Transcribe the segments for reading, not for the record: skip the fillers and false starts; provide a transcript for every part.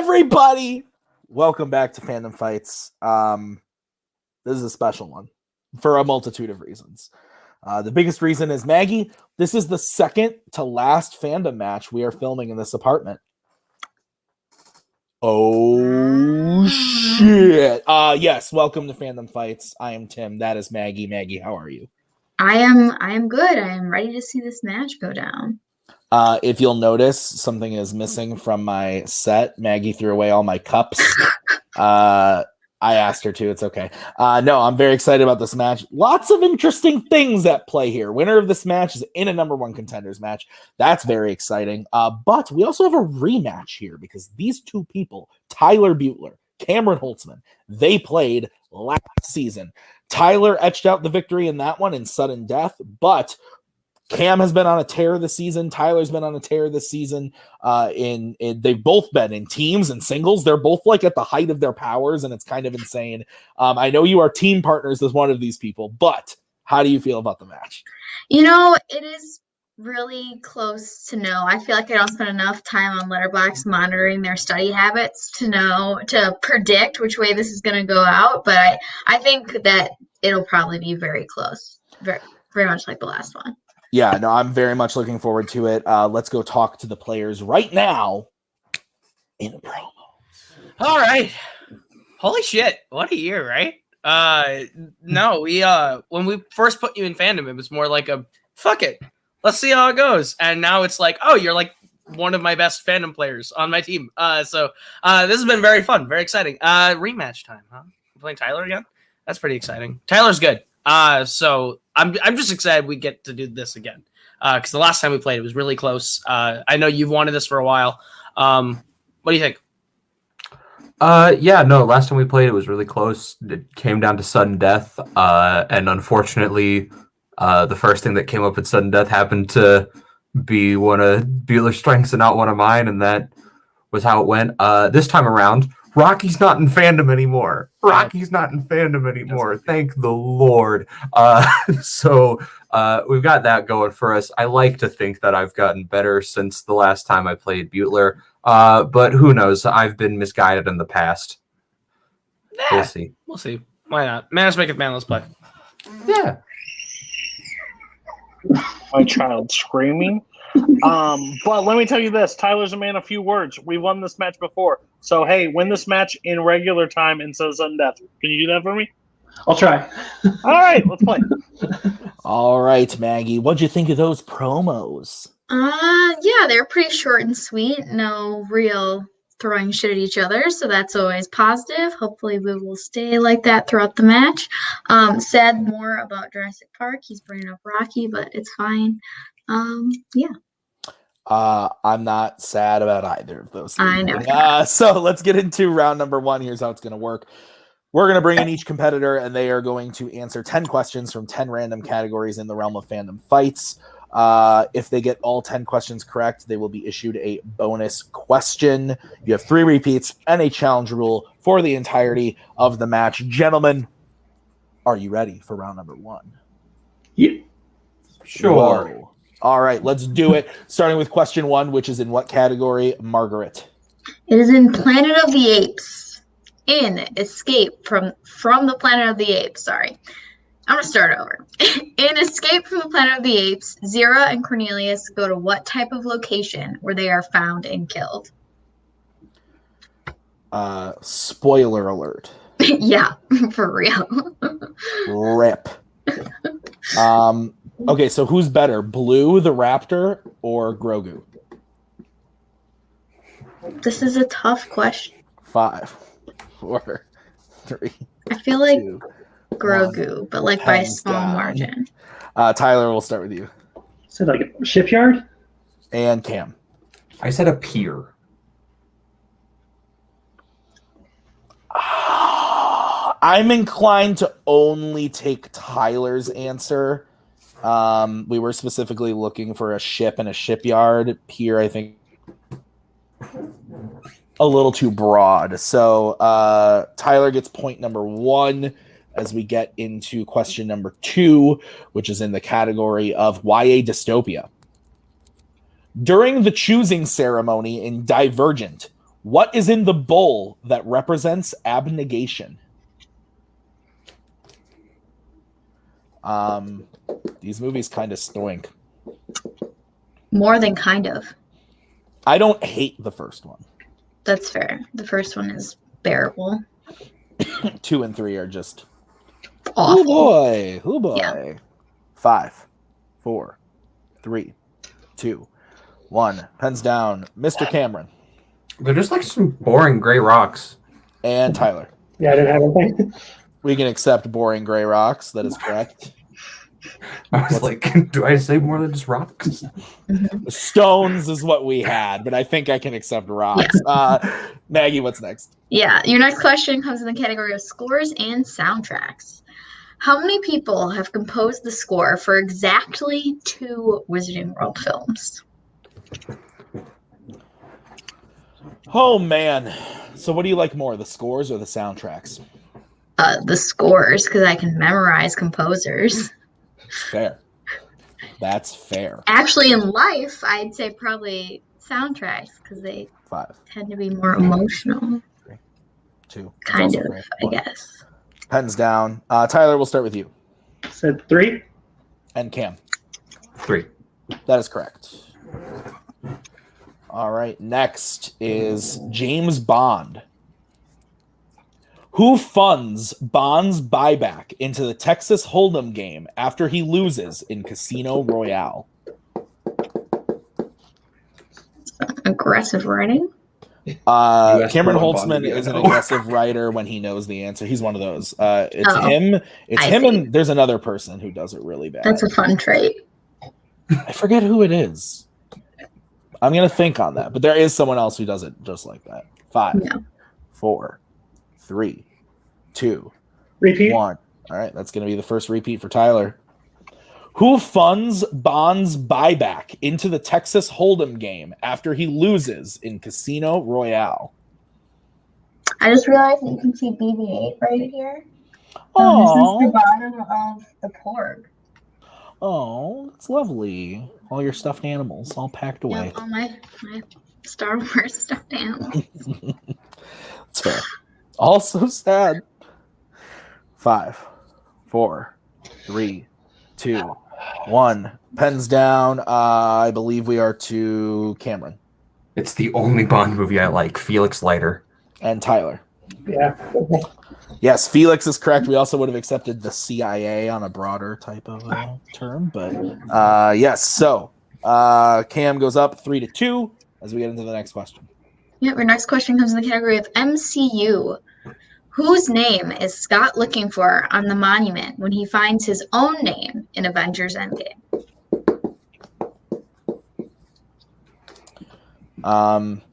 everybody? Welcome back to Fandom Fights. This is a special one for a multitude of reasons. The biggest reason is, Maggie, this is the second to last Fandom match we are filming in this apartment. Oh, shit. Yes, welcome to Fandom Fights. I am Tim. That is Maggie. Maggie, how are you? I am good. I am ready to see this match go down. If you'll notice, something is missing from my set. Maggie threw away all my cups. I asked her to. It's okay. No, I'm very excited about this match. Lots of interesting things at play here. Winner of this match is in a number one contenders match. That's very exciting. But we also have a rematch here because these two people, Tyler Beutler, Cameron Holtzman, they played last season. Tyler etched out the victory in that one in sudden death, but Cam has been on a tear this season. Tyler's been on a tear this season. They've both been in teams and singles. They're both like at the height of their powers, and it's kind of insane. I know you are team partners with one of these people, but how do you feel about the match? You know, it is really close to know. I feel like I don't spend enough time on Letterboxd monitoring their study habits to predict which way this is going to go out, but I think that it'll probably be very close, very, very much like the last one. Yeah, no, I'm very much looking forward to it. Let's go talk to the players right now in a promo. All right. Holy shit. What a year, right? No, when we first put you in Fandom, it was more like a, fuck it, let's see how it goes. And now it's like, oh, you're like one of my best Fandom players on my team. So this has been very fun, very exciting. Rematch time, huh? We're playing Tyler again? That's pretty exciting. Tyler's good. So I'm just excited we get to do this again. Because the last time we played, it was really close. I know you've wanted this for a while. What do you think? Yeah, no, last time we played, it was really close. It came down to sudden death. And unfortunately, the first thing that came up at sudden death happened to be one of Beutler's strengths and not one of mine. And that was how it went. This time around, Rocky's not in Fandom anymore. Thank the Lord. So we've got that going for us. I like to think that I've gotten better since the last time I played Beutler. But who knows? I've been misguided in the past. We'll see. We'll see. Why not? Man, let's make it man. Let's play. Yeah. My child screaming. But let me tell you this. Tyler's a man of few words. We won this match before. So, hey, win this match in regular time instead of sudden death. Can you do that for me? I'll try. All right, let's play. All right, Maggie. What'd you think of those promos? Yeah, they're pretty short and sweet. No real throwing shit at each other, so that's always positive. Hopefully we will stay like that throughout the match. Sad more about Jurassic Park. He's bringing up Rocky, but it's fine. Yeah. I'm not sad about either of those things. I know. So let's get into round number one. Here's how it's going to work. We're going to bring in each competitor, and they are going to answer 10 questions from 10 random categories in the realm of Fandom Fights. If they get all 10 questions correct, they will be issued a bonus question. You have 3 repeats and a challenge rule for the entirety of the match. Gentlemen, are you ready for round number one? Yeah. Sure. Whoa. All right, let's do it. Starting with question 1, which is in what category, Margaret? It is in Planet of the Apes. In Escape from the Planet of the Apes. Sorry. I'm going to start over. In Escape from the Planet of the Apes, Zira and Cornelius go to what type of location where they are found and killed? Spoiler alert. Yeah, for real. Rip. Okay, so who's better, Blue the Raptor or Grogu? This is a tough question. 5, 4, 3. I feel like 2, Grogu, but like by a small down. margin. Tyler, we'll start with you. So like a shipyard? And Cam. I said a pier. I'm inclined to only take Tyler's answer. We were specifically looking for a ship and a shipyard. Pier, I think, a little too broad. So Tyler gets point number 1 as we get into question number 2, which is in the category of YA dystopia. During the choosing ceremony in Divergent, What is in the bowl that represents abnegation? These movies kind of stoink. More than kind of. I don't hate the first one. That's fair. The first one is bearable. 2 and 3 are just Awful. Oh boy. Yeah. 5, 4, 3, 2, 1. Pens down. Mr. Cameron They're just like some boring gray rocks. and Tyler. Yeah, I didn't have anything. We can accept boring gray rocks. That is correct. I was like, do I say more than just rocks? Stones is what we had, but I think I can accept rocks. Maggie, what's next? Yeah, your next question comes in the category of scores and soundtracks. How many people have composed the score for exactly 2 Wizarding World films? Oh, man. So what do you like more, the scores or the soundtracks? The scores, because I can memorize composers. Fair. That's fair. Actually, in life, I'd say probably soundtracks, because they 5, tend to be more emotional. 2. Kind of, fair. I 1. guess. Pens down. Tyler, we'll start with you. Said 3. And Cam. 3. That is correct. All right. Next is James Bond. Who funds Bond's buyback into the Texas Hold'em game after he loses in Casino Royale? Aggressive writing? Cameron for one Holtzman Bond is an again. aggressive writer when he knows the answer. He's one of those. It's Oh, him. It's I him, see. and there's another person who does it really bad. That's a fun trait. I forget who it is. I'm gonna think on that, but there is someone else who does it just like that. 5, Yeah. 4, 3, 2, Repeat. 1. All right, that's gonna be the first repeat for Tyler. Who funds Bond's buyback into the Texas Hold'em game after he loses in Casino Royale? I just realized that you can see BB-8 right here. This is the Oh, bottom of the porg. that's lovely. All your stuffed animals all packed away. Yep, all my Star Wars stuffed animals. That's fair. Also sad. 5, 4, 3, 2, 1. Pens down. I believe we are to Cameron It's the only Bond movie I like. Felix Leiter. and Tyler. Yeah. Yes, Felix is correct. We also would have accepted the CIA on a broader type of term, but yes. So Cam goes up 3-2 as we get into the next question. Yep, our next question comes in the category of MCU. Whose name is Scott looking for on the monument when he finds his own name in Avengers Endgame?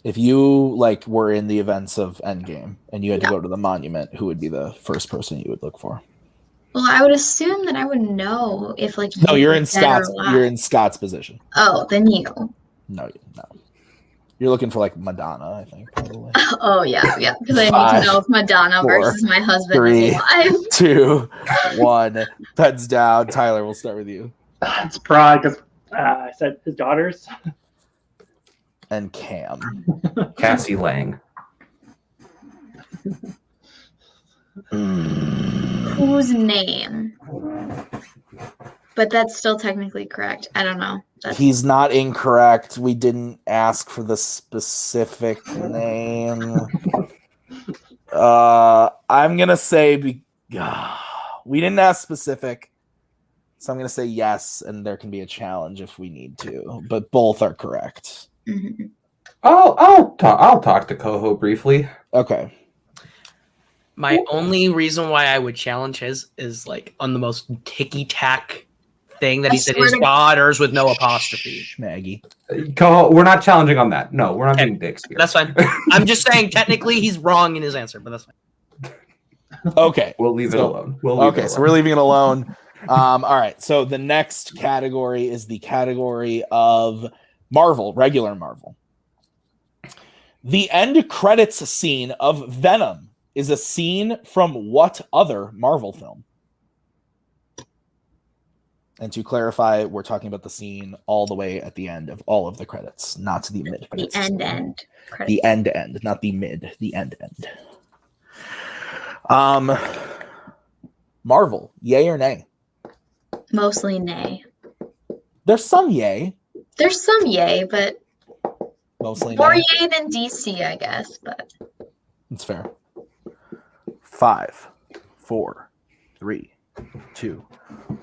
If you were in the events of Endgame and you had to go to the monument, who would be the first person you would look for? Well, I would assume that I would know if No, you're in was dead or Scott's. alive. You're in Scott's position. Oh, then you. No. You're looking for Madonna, I think, probably. Oh yeah, because I need 5, to know if Madonna 4, versus my husband 3, is alive. 2, 1. Pens down. Tyler, we'll start with you. It's Prague because I said his daughters. And Cam. Cassie Lang. Whose name? But that's still technically correct. I don't know. He's not incorrect. We didn't ask for the specific name. I'm going to say we didn't ask specific. So I'm going to say yes, and there can be a challenge if we need to. But both are correct. Mm-hmm. I'll talk to Koho briefly. Okay. My only reason why I would challenge his is on the most ticky-tack thing that he said his daughters with no apostrophe. Maggie. Koho, we're not challenging on that. No, we're not being dicks here. That's fine. I'm just saying technically he's wrong in his answer, but that's fine. Okay. We'll leave it alone. So we're leaving it alone. All right. So the next category is the category of Marvel, regular Marvel. The end credits scene of Venom is a scene from what other Marvel film? And to clarify, we're talking about the scene all the way at the end of all of the credits, not the mid The credits. end credits. The end, not the mid, the end. Marvel, yay or nay? Mostly nay. There's some yay, There's some yay, but mostly more nay. yay than DC, I guess. But That's fair. 5, 4, 3, 2,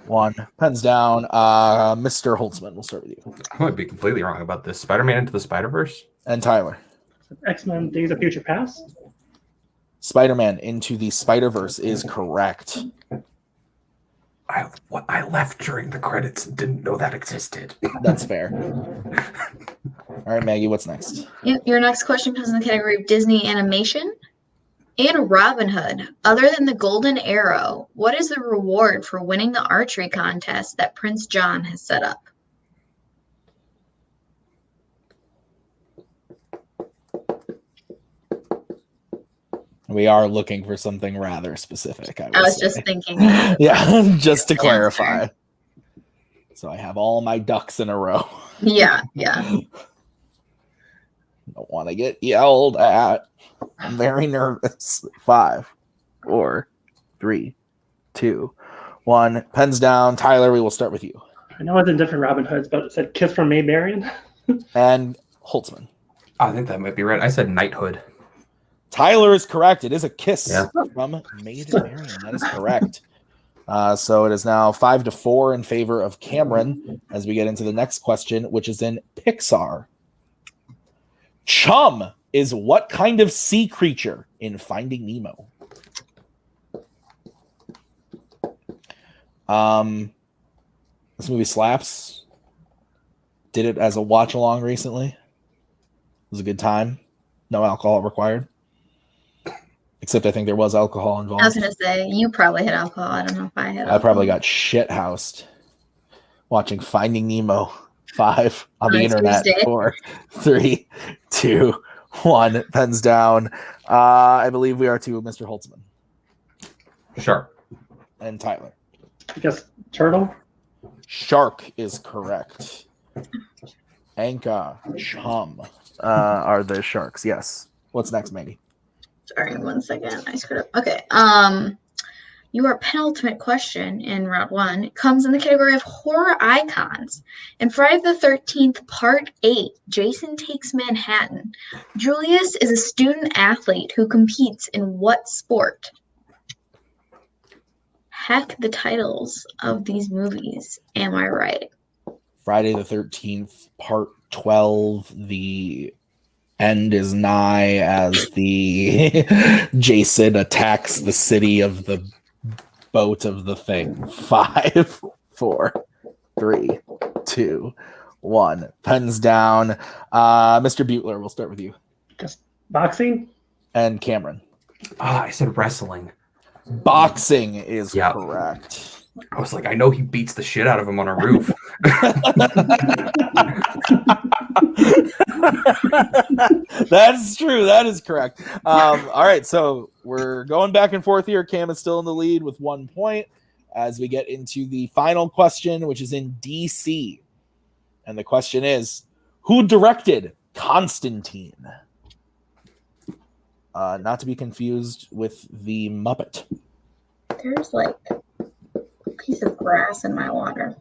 1. Pens down. Mr. Holtzman, we'll start with you. I might be completely wrong about this. Spider-Man Into the Spider-Verse? And Tyler. X-Men Days of Future Past. Spider-Man Into the Spider-Verse is correct. I left during the credits and didn't know that existed. That's fair. All right, Maggie, what's next? yep, your next question comes in the category of Disney animation. In Robin Hood, other than the Golden Arrow, what is the reward for winning the archery contest that Prince John has set up? We are looking for something rather specific. I was just thinking. Yeah, just to clarify. So I have all my ducks in a row. Yeah. Don't want to get yelled at. I'm very nervous. 5, 4, 3, 2, 1. Pens down. Tyler, we will start with you. I know it's in different Robin Hoods, but it said Kiss from Maid Marian. And Holtzman. I think that might be right. I said Knighthood. Tyler is correct. It is a kiss Yeah. from Maid Marian. That is correct. So it is now 5-4 in favor of Cameron as we get into the next question, which is in Pixar. Chum is what kind of sea creature in Finding Nemo? This movie slaps. Did it as a watch along recently. It was a good time. No alcohol required. Except I think there was alcohol involved. I was going to say, you probably had alcohol. I don't know if I had alcohol. I probably got shit housed watching Finding Nemo 5 on the internet. Tuesday. 4, 3, 2, 1. Pens down. I believe we are to Mr. Holtzman Sure. and Tyler. I guess Turtle. Shark is correct. Anka, Chum are the sharks. Yes. What's next, Maggie? Sorry, 1 second. I screwed up. Okay. Your penultimate question in round 1 comes in the category of horror icons. In Friday the 13th, Part 8, Jason Takes Manhattan. Julius is a student athlete who competes in what sport? Heck, the titles of these movies. Am I right? Friday the 13th, Part 12. The end is nigh as the Jason attacks the city of the boat of the thing. 5, 4, 3, 2, 1. Pens down. Mr. Beutler, we'll start with you. Just boxing. And Cameron. I said wrestling. Boxing is Yeah. correct. I was like, I know he beats the shit out of him on a roof. That's true. That is correct. All right, so we're going back and forth here. Cam is still in the lead with 1 point as we get into the final question, which is in DC. And the question is, who directed Constantine? Not to be confused with the Muppet. There's like a piece of grass in my water.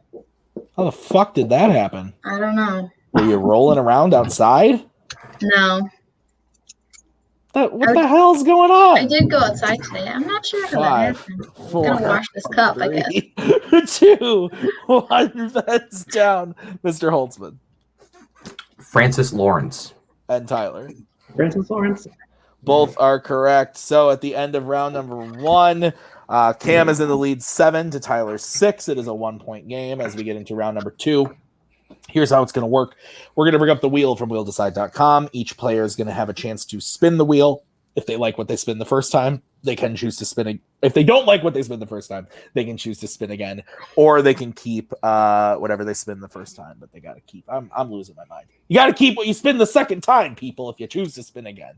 How the fuck did that happen? I don't know. Were you rolling around outside? No. What the hell's going on? I did go outside today. I'm not sure how that 5, happened. I'm 4, gonna wash this cup, I guess. 3, 2, 1. That's down. Mr. Holtzman Francis Lawrence. and Tyler. Francis Lawrence. Both are correct. So at the end of round number 1, Cam is in the lead 7 to Tyler 6. It is a 1-point game as we get into round number 2. Here's how it's going to work. We're going to bring up the wheel from wheeldecide.com. Each player is going to have a chance to spin the wheel. If they like what they spin the first time, they can choose to spin it. If they don't like what they spin the first time, they can choose to spin again, or they can keep whatever they spin the first time. But they got to keep. I'm losing my mind. You got to keep what you spin the second time, people. If you choose to spin again,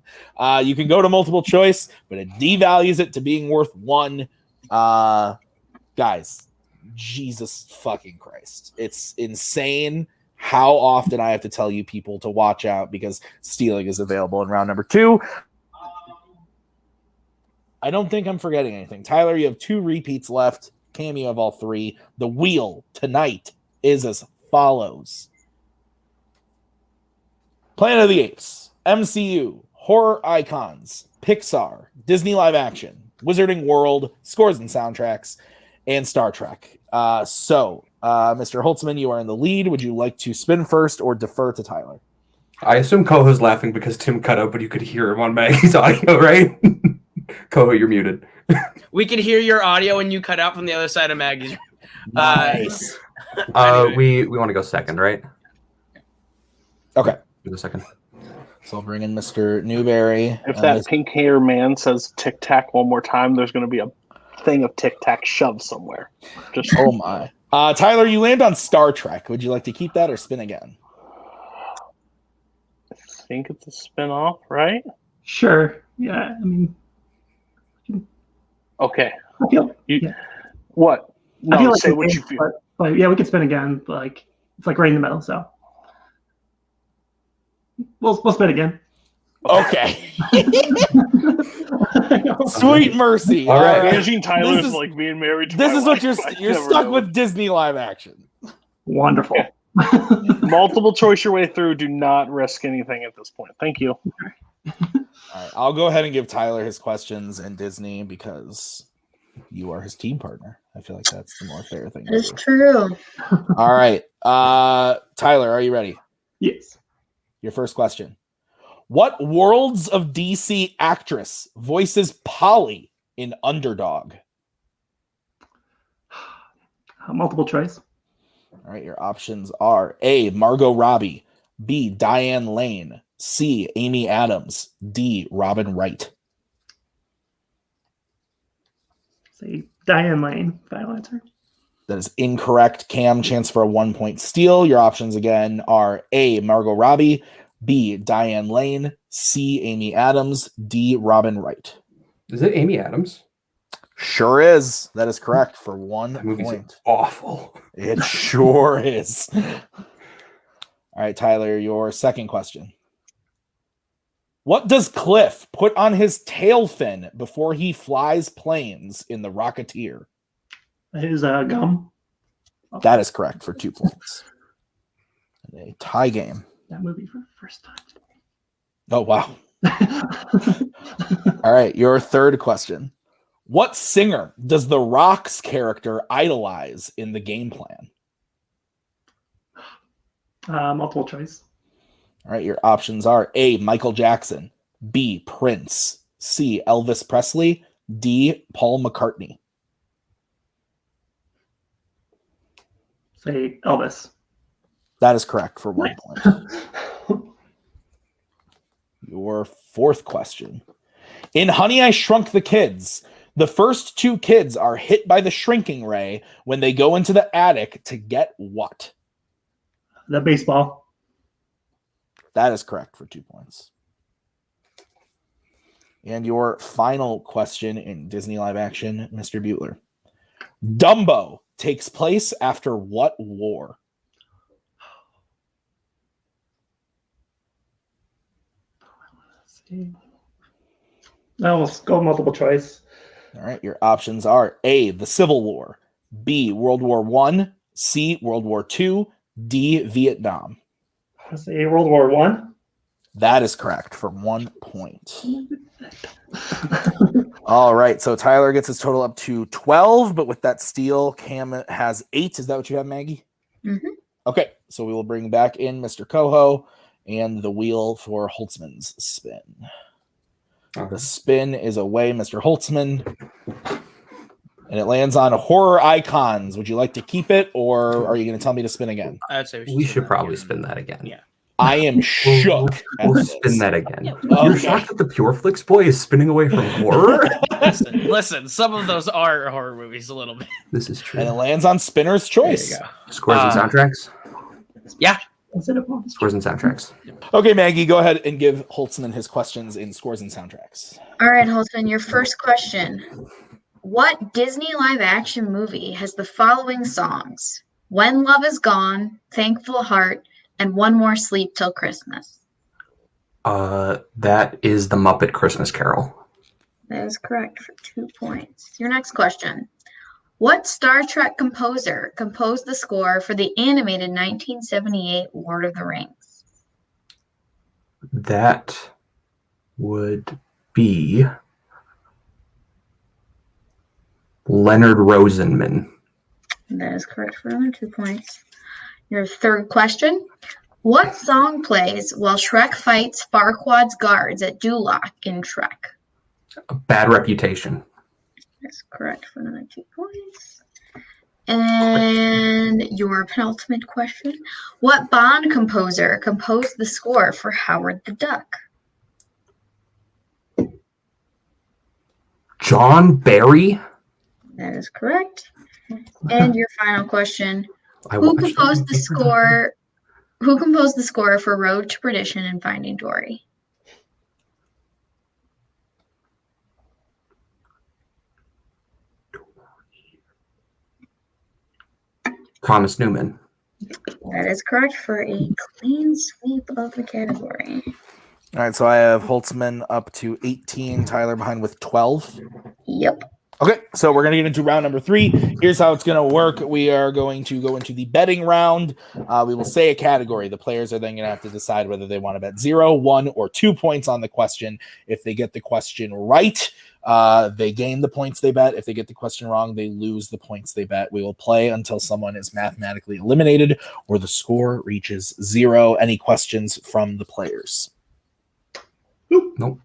you can go to multiple choice, but it devalues it to being worth 1. Guys, Jesus fucking Christ. It's insane how often I have to tell you people to watch out because stealing is available in round number 2. I don't think I'm forgetting anything. Tyler, you have 2 repeats left. Cam, you have all 3. The wheel tonight is as follows. Planet of the Apes, MCU, horror icons, Pixar, Disney live action, Wizarding World, scores and soundtracks, and Star Trek. Mr. Holtzman, you are in the lead. Would you like to spin first or defer to Tyler? I assume Koho's laughing because Tim cut out, but you could hear him on Maggie's audio, right? Koho, you're muted. We can hear your audio when you cut out from the other side of Maggie's. Nice. Anyway. We want to go second, right? Okay. Go second. So I'll bring in Mr. Newberry. If that pink hair man says tic tac one more time, there's going to be a thing of tic tac shoved somewhere. Just oh my. Tyler, you land on Star Trek. Would you like to keep that or spin again? I think it's a spin off, right? Sure. Yeah. I mean, Okay. I feel. What? I feel No, like say we what can, you feel. but yeah, we could spin again. But like it's like right in the middle. So we'll spin again. Okay. Sweet mercy. All right. Imagine Tyler's This is- like being married to This my is what wife. I you're never stuck know. with Disney live action. Wonderful. Multiple choice your way through. Do not risk anything at this point. Thank you. All right, I'll go ahead and give Tyler his questions and Disney because you are his team partner. I feel like that's the more fair thing. That To is do. true. All right. Tyler, are you ready? Yes. Your first question. What Worlds of DC actress voices Polly in Underdog? Multiple choice. All right, your options are A, Margot Robbie, B, Diane Lane, C, Amy Adams, D, Robin Wright. Say Diane Lane. Final answer. That is incorrect. Cam, chance for a 1-point steal. Your options again are A, Margot Robbie, B, Diane Lane, C, Amy Adams, D, Robin Wright. Is it Amy Adams? Sure is. That is correct for 1 That movie's point. awful. It sure is. All right, Tyler, your second question. What does Cliff put on his tail fin before he flies planes in The Rocketeer? His gum. That is correct for 2 points. And a tie game. That movie for the first time. Oh, wow. All right, your third question. What singer does The Rock's character idolize in the game plan? Multiple choice. All right, your options are A, Michael Jackson, B, Prince, C, Elvis Presley, D, Paul McCartney. Say Elvis. That is correct for 1 point. Your fourth question. In Honey, I Shrunk the Kids, the first 2 kids are hit by the shrinking ray when they go into the attic to get what? The baseball. That is correct for 2 points. And your final question in Disney live action, Mr. Beutler. Dumbo takes place after what war? No, we'll go multiple choice. All right, your options are A, the Civil War, B, World War I, C, World War II, D, Vietnam. I'll say World War One. That is correct for 1 point. All right, so Tyler gets his total up to 12, but with that steal, Cam has 8. Is that what you have, Maggie? Mm-hmm. Okay, so we will bring back in Mr. Koho and the wheel for Holtzman's spin. The spin is away, Mr. Holtzman. And it lands on horror icons. Would you like to keep it, or are you going to tell me to spin again? I'd say We should probably spin that again. Yeah. I am shook. at We'll this. spin that again. Yeah. You're Okay. shocked that the Pure Flicks boy is spinning away from horror? Listen, some of those are horror movies a little bit. This is true. And it lands on Spinner's There you choice. go. Scores and soundtracks? Yeah. Instead of one. Scores and soundtracks. Okay, Maggie, go ahead and give Holtzman his questions in scores and soundtracks. All right, Holtzman, your first question. What Disney live-action movie has the following songs? When Love Is Gone, Thankful Heart, and One More Sleep Till Christmas. That is the Muppet Christmas Carol. That is correct for 2 points. Your next question. What Star Trek composer composed the score for the animated 1978 Lord of the Rings? That would be Leonard Rosenman. That is correct for another 2 points. Your third question. What song plays while Shrek fights Farquaad's guards at Duloc in Shrek? A Bad Reputation. That's correct for another 2 points. And your penultimate question. What Bond composer composed the score for Howard the Duck? John Barry. That is correct. And your final question. I Who watched composed that the movie. score? Who composed the score for Road to Perdition and Finding Dory? Thomas Newman. That is correct for a clean sweep of the category. All right, so I have Holtzman up to 18, Tyler behind with 12. Yep. Okay, so we're going to get into round number 3. Here's how it's going to work. We are going to go into the betting round. We will say a category. The players are then going to have to decide whether they want to bet 0, 1, or 2 points on the question. If they get the question right, they gain the points they bet. If they get the question wrong, they lose the points they bet. We will play until someone is mathematically eliminated or the score reaches 0. Any questions from the players? Nope.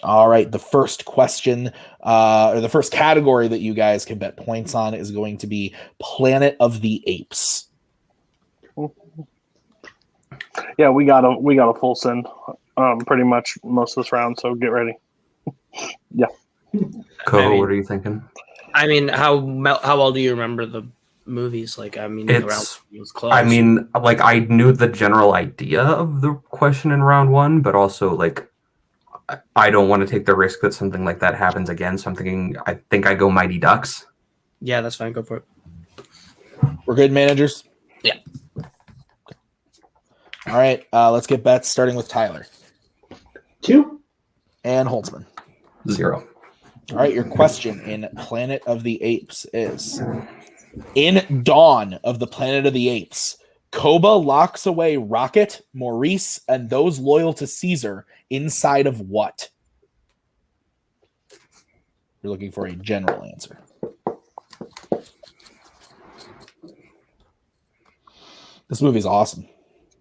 All right, the first question, or the first category that you guys can bet points on is going to be Planet of the Apes. Yeah, we got a full send, pretty much most of this round. So get ready. Yeah. Koho, what are you thinking? I mean, how well do you remember the movies? Like, I mean, the round was close. I mean, like, I knew the general idea of the question in round 1, but also, like, I don't want to take the risk that something like that happens again. So I think I go Mighty Ducks. Yeah, that's fine. Go for it. We're good, managers? Yeah. All right, let's get bets starting with Tyler. 2. And Holtzman. 0. All right, your question in Planet of the Apes is, in Dawn of the Planet of the Apes, Koba locks away Rocket, Maurice, and those loyal to Caesar inside of what? You're looking for a general answer. This movie's awesome.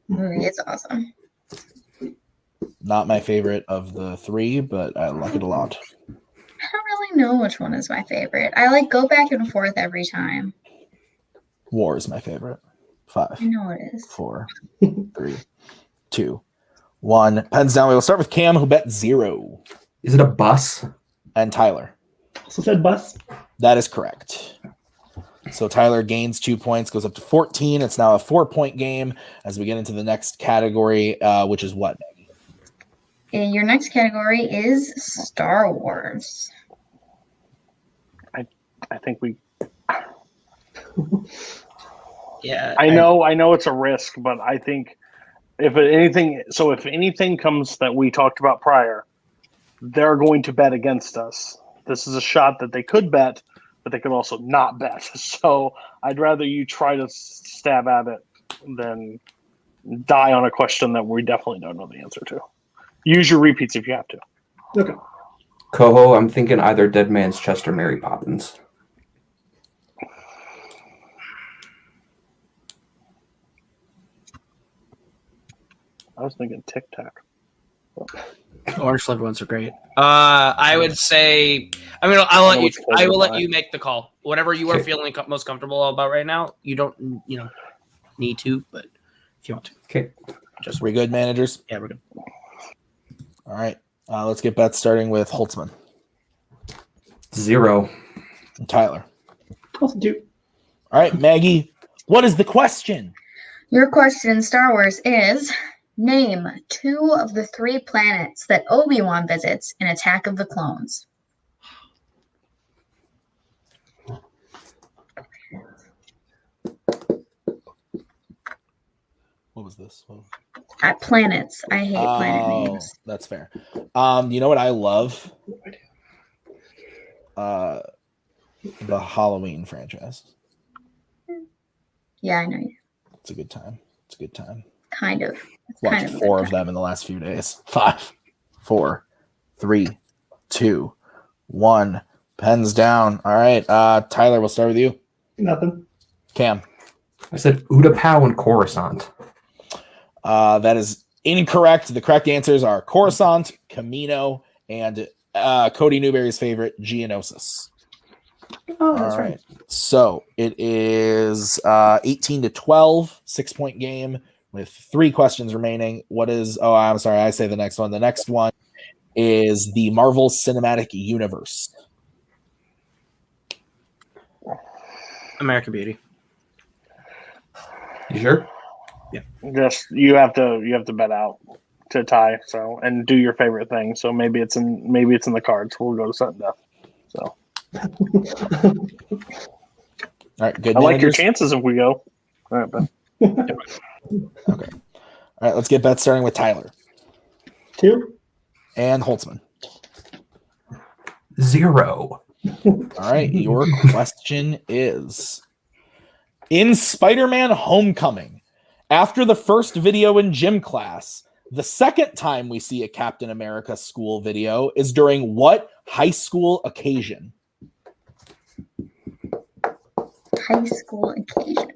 It's awesome. Not my favorite of the 3, but I like it a lot. I don't really know which one is my favorite. I like go back and forth every time. War is my favorite. 5. I know it is. 4, 3, 2, 1. Pens down. We will start with Cam, who bet 0. Is it a bus? And Tyler. Also said bus. That is correct. So Tyler gains 2 points, goes up to 14. It's now a 4-point game as we get into the next category, which is what? And your next category is Star Wars. I think we. Yeah. I know it's a risk, but I think if anything comes that we talked about prior, they're going to bet against us. This is a shot that they could bet, but they could also not bet. So I'd rather you try to stab at it than die on a question that we definitely don't know the answer to. Use your repeats if you have to. Okay. Koho, I'm thinking either Dead Man's Chest or Mary Poppins. I was thinking Tic Tac. Orange flavored ones are great. I would say. I mean, I will let you make the call. Whatever you are feeling most comfortable about right now. You don't, need to, but if you want to. Okay. Just we good, managers? Yeah, we're good. All right. Let's get bets starting with Holtzman. 0. And Tyler. Also 2. All right, Maggie. What is the question? Your question in Star Wars is, name 2 of the 3 planets that Obi-Wan visits in Attack of the Clones. What was this? At planets. I hate planet names. That's fair. You know what I love? The Halloween franchise. Yeah, I know you. It's a good time. It's a good time. Kind of. Watched 4 of them in the last few days. 5, 4, 3, 2, 1. Pens down. All right. Tyler, we'll start with you. Nothing. Cam. I said Utapau and Coruscant. That is incorrect. The correct answers are Coruscant, Camino, and Cody Newberry's favorite, Geonosis. Oh, that's right. So it is 18-12, 6-point game with 3 questions remaining. What is? Oh, I'm sorry. I say the next one. The next one is the Marvel Cinematic Universe. American Beauty. You sure? Just you have to bet out to tie. So and do your favorite thing. So maybe it's in the cards. We'll go to sudden death. So All right, good. I like your managers. chances if we go. All right, Ben. Okay. All right, let's get bets starting with Tyler 2. and Holtzman. 0. All right, your question is: in Spider-Man Homecoming, after the first video in gym class, the second time we see a Captain America school video is during what high school occasion? High school occasion.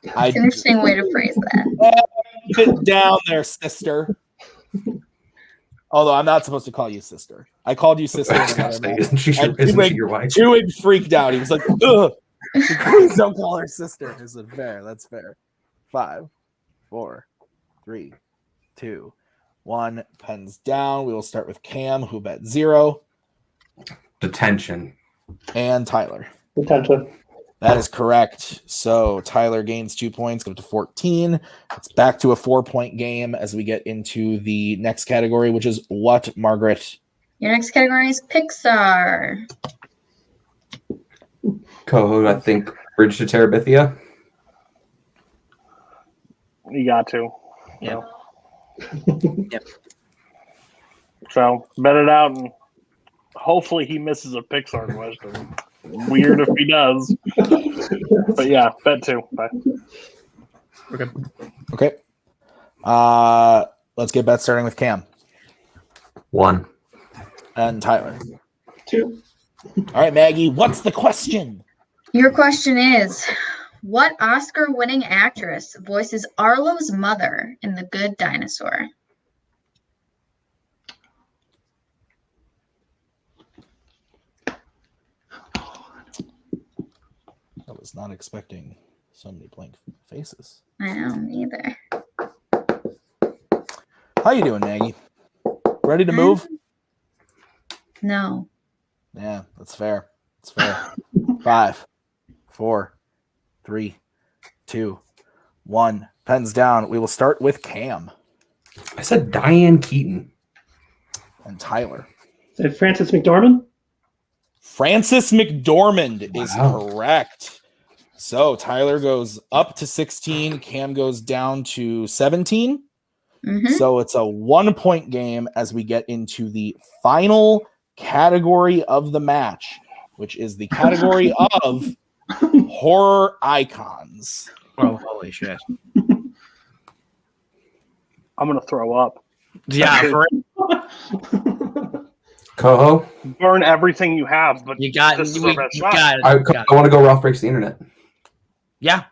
That's I an interesting way to phrase that. keep it down there, sister. Although I'm not supposed to call you sister. I called you sister. Isn't she And your wife? Tewig freaked out. He was like, ugh. Please don't call her sister. I said, fair. That's fair. 5, 4, 3, 2, 1. Pens down. We will start with Cam, who bet 0. Detention. And Tyler. Potentially. That is correct. So Tyler gains 2 points, go to 14. It's back to a 4-point game as we get into the next category, which is what, Margaret? Your next category is Pixar. Koho, I think Bridge to Terabithia. You got to. Yeah. Yep. So bet it out, and hopefully he misses a Pixar question. Weird if he does. But yeah, bet 2. Bye. Okay. Let's get bets starting with Cam 1. and Tyler. 2. All right, Maggie, what's the question? Your question is, what Oscar-winning actress voices Arlo's mother in The Good Dinosaur? I was not expecting so many blank faces. I know, either. How you doing, Maggie? Ready to move? No. Yeah, that's fair. That's fair. 5, 4, 3, 2, 1. Pens down. We will start with Cam I said Diane Keaton. and Tyler. Said Frances McDormand. Frances McDormand is Wow. correct. So Tyler goes up to 16. Cam goes down to 17. Mm-hmm. So it's a 1-point game as we get into the final category of the match, which is the category of horror icons. Oh, holy shit. I'm gonna throw up. Yeah, for Koho, Burn everything you have, but you got this is we our best shot. got it. I Got it. want to go Ralph Breaks the Internet. Yeah.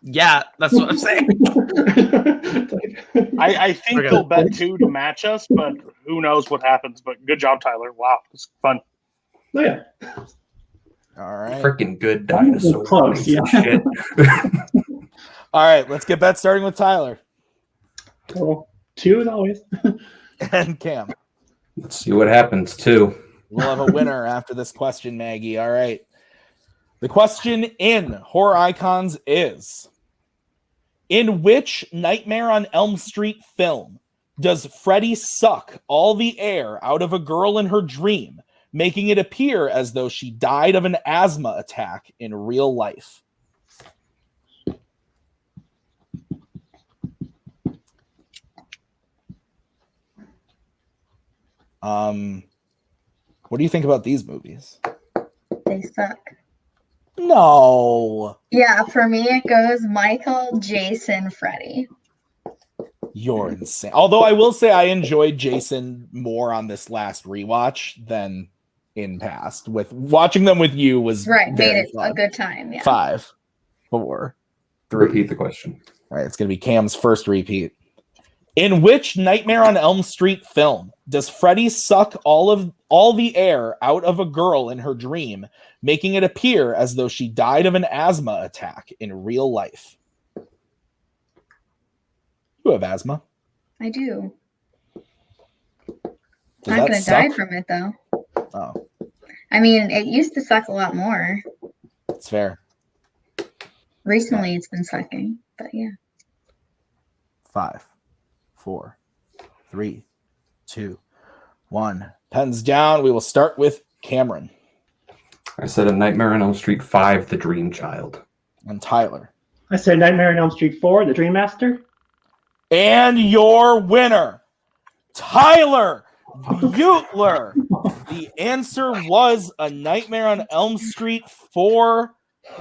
Yeah, that's what I'm saying. I think Okay. they'll bet 2 to match us, but who knows what happens. But good job, Tyler. Wow, it's fun. Oh, yeah. All right. Freaking good dinosaur. Close, yeah. Shit. All right. Let's get bets starting with Tyler Well, 2 as always. and Cam. Let's see what happens, too. We'll have a winner after this question, Maggie. All right. The question in horror icons is: in which Nightmare on Elm Street film does Freddy suck all the air out of a girl in her dream, making it appear as though she died of an asthma attack in real life? What do you think about these movies? They suck. No, Yeah, for me it goes Michael, Jason, Freddy. you're insane. Although I will say I enjoyed Jason more on this last rewatch than in past. With watching them with you was Right, made very it a fun. good time. Yeah. 5, 4, 3. Repeat the question. All right, it's going to be Cam's first repeat. In which Nightmare on Elm Street film does Freddy suck all the air out of a girl in her dream, making it appear as though she died of an asthma attack in real life? You have asthma. I do. Does I'm not that gonna suck? die from it though. Oh, I mean, it used to suck a lot more. it's fair. Recently, it's been sucking, but yeah. 5, 4, 3, 2, 1. Pens down. We will start with Cameron I said A Nightmare on Elm Street 5, The Dream Child. and Tyler. I said Nightmare on Elm Street 4, The Dream Master. And your winner, Tyler Beutler. The answer was A Nightmare on Elm Street 4,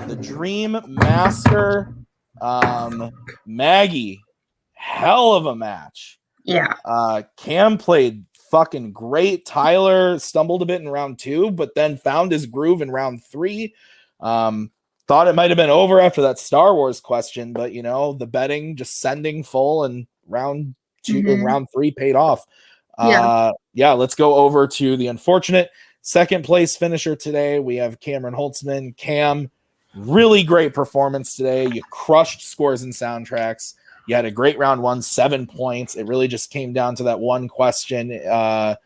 The Dream Master. Maggie, hell of a match. Yeah. Cam played fucking great. Tyler stumbled a bit in round 2, but then found his groove in round 3. Thought it might have been over after that Star Wars question, but you know, the betting just sending full and round 2 and round 3 paid off. Yeah, let's go over to the unfortunate second place finisher today. We have Cameron Holtzman. Cam, really great performance today. You crushed scores and soundtracks. You had a great round 1, 7 points. It really just came down to that one question, the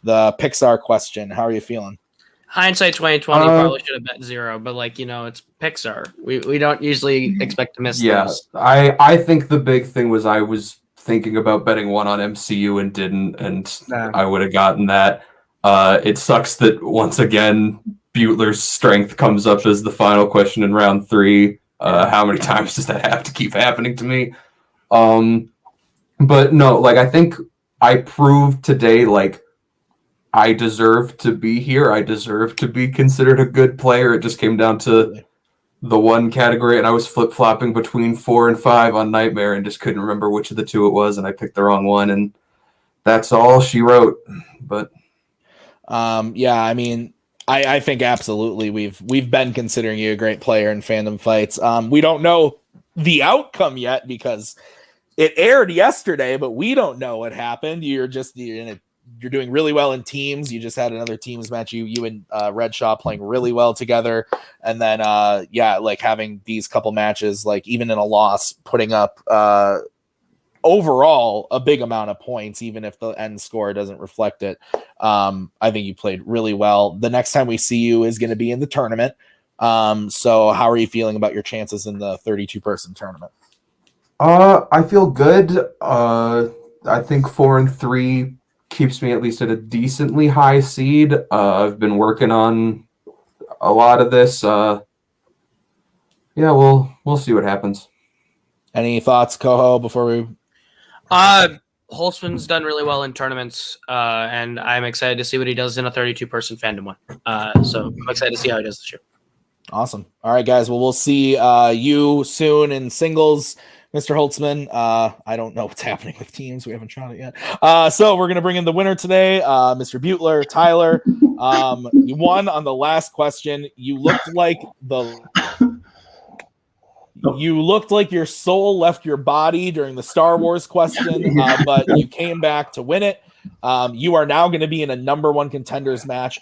Pixar question. How are you feeling? Hindsight 2020 probably should have bet 0, but like, you know, it's Pixar. We don't usually expect to miss those. I think the big thing was I was thinking about betting 1 on MCU and didn't, and I would have gotten that. It sucks that once again Beutler's strength comes up as the final question in round 3. How many times does that have to keep happening to me? But no, like I think I proved today, like I deserve to be here. I deserve to be considered a good player. It just came down to the one category, and I was flip-flopping between 4 and 5 on Nightmare and just couldn't remember which of the 2 it was, and I picked the wrong one, and that's all she wrote. But yeah, I mean, I think absolutely we've been considering you a great player in Fandom Fights. We don't know the outcome yet because it aired yesterday, but we don't know what happened. You're doing really well in teams. You just had another teams match. You and Redshaw playing really well together, and then like having these couple matches, like even in a loss, putting up overall a big amount of points, even if the end score doesn't reflect it. I think you played really well. The next time we see you is going to be in the tournament. So how are you feeling about your chances in the 32-person tournament? I feel good. I think 4 and 3 keeps me at least at a decently high seed. I've been working on a lot of this. Yeah, we'll see what happens. Any thoughts, Koho, before we? Holtzman's done really well in tournaments, and I'm excited to see what he does in a 32-person Fandom one. So I'm excited to see how he does this year. Awesome. All right, guys. Well, we'll see you soon in singles, Mr. Holtzman. I don't know what's happening with teams. We haven't tried it yet. So we're going to bring in the winner today, Mr. Beutler. Tyler, you won on the last question. You looked like your soul left your body during the Star Wars question, but you came back to win it. You are now going to be in a number 1 contenders match.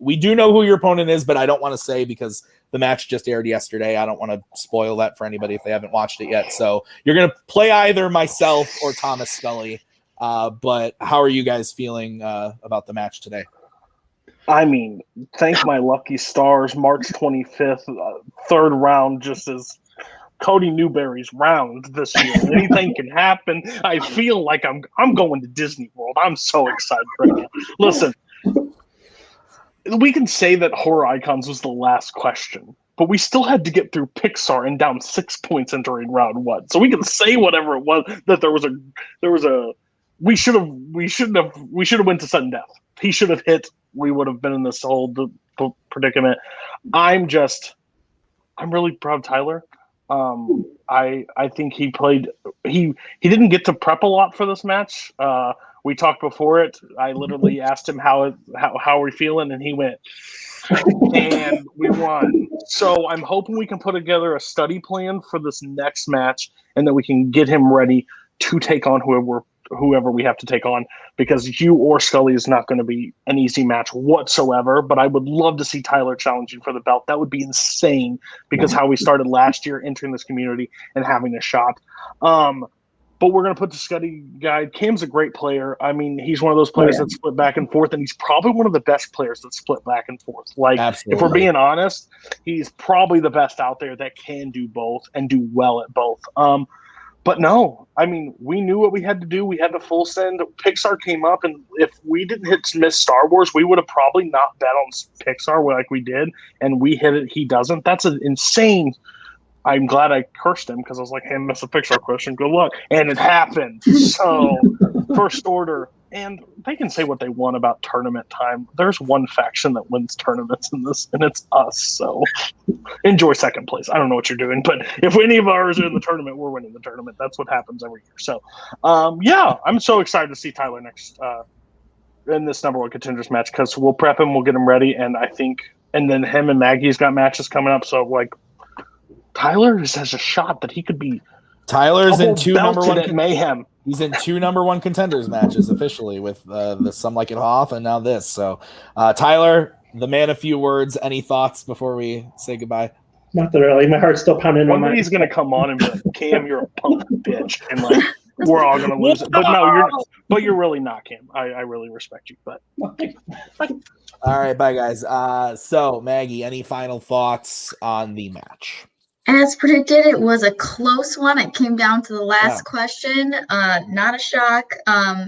We do know who your opponent is, but I don't want to say because the match just aired yesterday. I don't want to spoil that for anybody if they haven't watched it yet. So you're going to play either myself or Thomas Scully. But how are you guys feeling about the match today? I mean, thank my lucky stars. March 25th, 3rd round, just as Cody Newberry's round this year. Anything can happen. I feel like I'm going to Disney World. I'm so excited right now. Listen, we can say that Horror Icons was the last question, but we still had to get through Pixar and down 6 points entering round 1. So we can say whatever it was, that there was we should have went to sudden death. He should have hit. We would have been in this whole predicament. I'm really proud of Tyler. I think he played. He didn't get to prep a lot for this match. We talked before it. I literally asked him how are we feeling, and he went, and we won. So I'm hoping we can put together a study plan for this next match, and that we can get him ready to take on whoever we have to take on, because you or Scully is not going to be an easy match whatsoever. But I would love to see Tyler challenging for the belt. That would be insane, because how we started last year, entering this community and having a shot. But we're going to put the study guide. Cam's a great player. I mean, he's one of those players that split back and forth, and he's probably one of the best players that split back and forth. Like, Absolutely. If we're being honest, he's probably the best out there that can do both and do well at both. But no, I mean, we knew what we had to do. We had to full send. Pixar came up, and if we didn't miss Star Wars, we would have probably not bet on Pixar like we did, and we hit it. He doesn't. That's an insane. I'm glad I cursed him, because I was like, hey, miss a Pixar question. Good luck. And it happened. So, first order. And they can say what they want about tournament time. There's one faction that wins tournaments in this, and it's us. So enjoy second place. I don't know what you're doing, but if any of ours are in the tournament, we're winning the tournament. That's what happens every year. So, yeah, I'm so excited to see Tyler next in this number one contenders match, because we'll prep him, we'll get him ready, and I think, and then him and Maggie's got matches coming up. So, like, Tyler has a shot that he could be. Tyler's in two number one at Mayhem. He's in two number one contenders matches officially, with the Some Like It Hoff and now this. So, Tyler, the man of few words. Any thoughts before we say goodbye? Not really. My heart's still pounding. One day he's gonna come on and be like, "Cam, you're a punk bitch," and like we're all gonna lose it. But no, you're really not, Cam. I really respect you. But all right, bye guys. So Maggie, any final thoughts on the match? As predicted, it was a close one. It came down to the last question. Not a shock.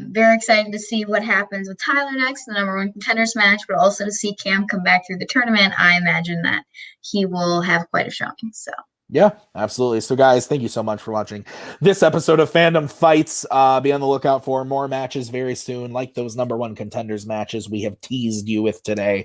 Very excited to see what happens with Tyler next, the number one contenders match, but also to see Cam come back through the tournament. I imagine that he will have quite a showing. So. Yeah, absolutely. So, guys, thank you so much for watching this episode of Fandom Fights. Be on the lookout for more matches very soon, like those number one contenders matches we have teased you with today.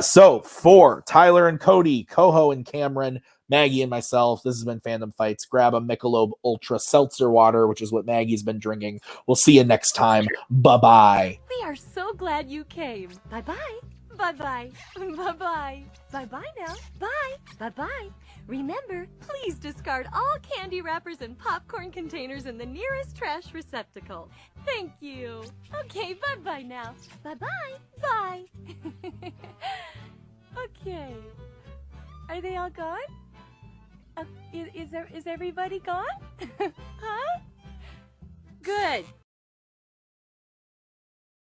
So, for Tyler and Cody, Koho and Cameron, Maggie and myself, this has been Fandom Fights. Grab a Michelob Ultra Seltzer water, which is what Maggie's been drinking. We'll see you next time. Bye-bye. We are so glad you came. Bye-bye. Bye-bye. Bye-bye. Bye-bye now. Bye. Bye-bye. Remember, please discard all candy wrappers and popcorn containers in the nearest trash receptacle. Thank you. Okay, bye-bye now. Bye-bye. Bye. Okay. Are they all gone? Is everybody gone? Huh? Good.